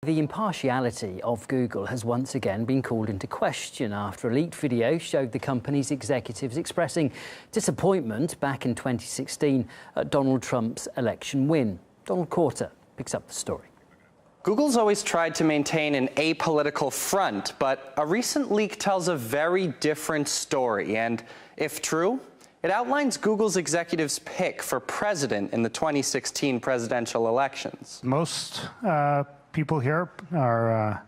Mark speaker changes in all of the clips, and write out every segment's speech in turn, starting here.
Speaker 1: The impartiality of Google has once again been called into question after a leaked video showed the company's executives expressing disappointment back in 2016 at Donald Trump's election win. Donald Corter picks up the story.
Speaker 2: Google's always tried to maintain an apolitical front, but a recent leak tells a very different story. And if true, it outlines Google's executives' pick for president in the 2016 presidential elections.
Speaker 3: Most people here are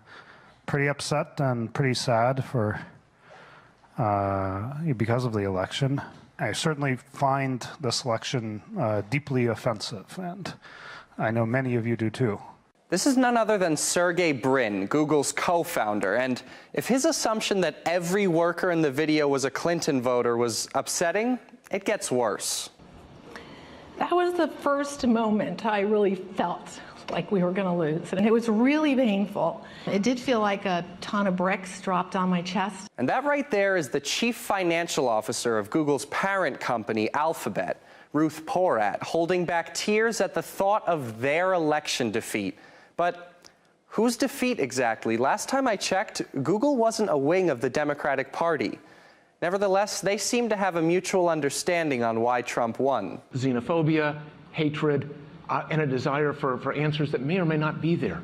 Speaker 3: pretty upset and pretty sad because of the election. I certainly find this election deeply offensive, and I know many of you do too.
Speaker 2: This is none other than Sergey Brin, Google's co-founder, and if his assumption that every worker in the video was a Clinton voter was upsetting, it gets worse.
Speaker 4: That was the first moment I really felt like we were going to lose, and it was really painful. It did feel like a ton of bricks dropped on my chest.
Speaker 2: And that right there is the chief financial officer of Google's parent company, Alphabet, Ruth Porat, holding back tears at the thought of their election defeat. But whose defeat exactly? Last time I checked, Google wasn't a wing of the Democratic Party. Nevertheless, they seem to have a mutual understanding on why Trump won.
Speaker 5: Xenophobia, hatred, and a desire for answers that may or may not be there.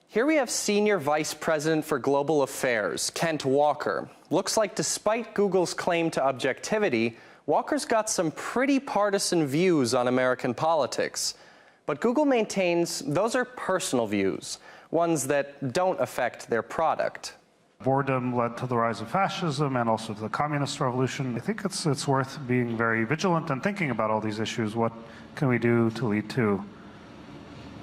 Speaker 2: Here we have Senior Vice President for Global Affairs, Kent Walker. Looks like despite Google's claim to objectivity, Walker's got some pretty partisan views on American politics. But Google maintains those are personal views, ones that don't affect their product.
Speaker 3: Boredom led to the rise of fascism and also to the communist revolution. I think it's worth being very vigilant and thinking about all these issues. What can we do to lead to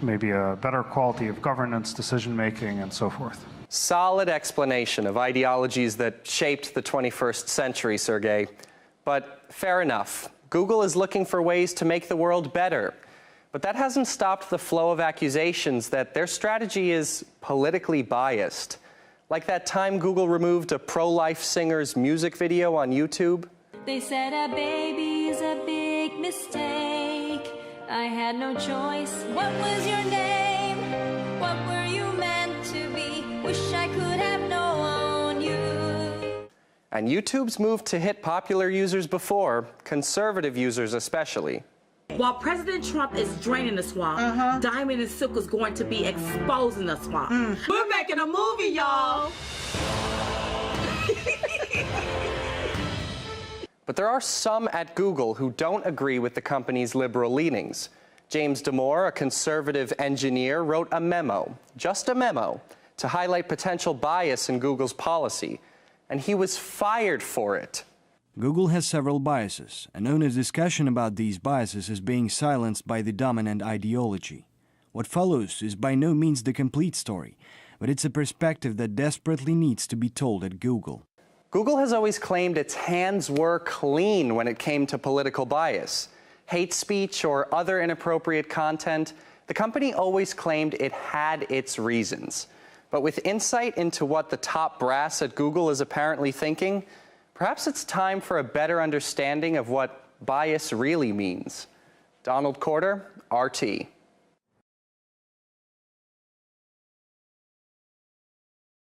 Speaker 3: maybe a better quality of governance, decision-making, and so forth?
Speaker 2: Solid explanation of ideologies that shaped the 21st century, Sergey. But fair enough. Google is looking for ways to make the world better. But that hasn't stopped the flow of accusations that their strategy is politically biased. Like that time Google removed a pro-life singer's music video on YouTube.
Speaker 6: They said a baby is a big mistake. I had no choice. What was your name? What were you meant to be? Wish I could have known you.
Speaker 2: And YouTube's moved to hit popular users before, conservative users especially.
Speaker 7: While President Trump is draining the swamp, Diamond and Silk is going to be exposing the swamp. We're making a movie, y'all!
Speaker 2: But there are some at Google who don't agree with the company's liberal leanings. James Damore, a conservative engineer, wrote a memo, just a memo, to highlight potential bias in Google's policy. And he was fired for it.
Speaker 8: Google has several biases, and owner's discussion about these biases is being silenced by the dominant ideology. What follows is by no means the complete story, but it's a perspective that desperately needs to be told at Google.
Speaker 2: Google has always claimed its hands were clean when it came to political bias. Hate speech or other inappropriate content, the company always claimed it had its reasons. But with insight into what the top brass at Google is apparently thinking, perhaps it's time for a better understanding of what bias really means. Donald Corter, RT.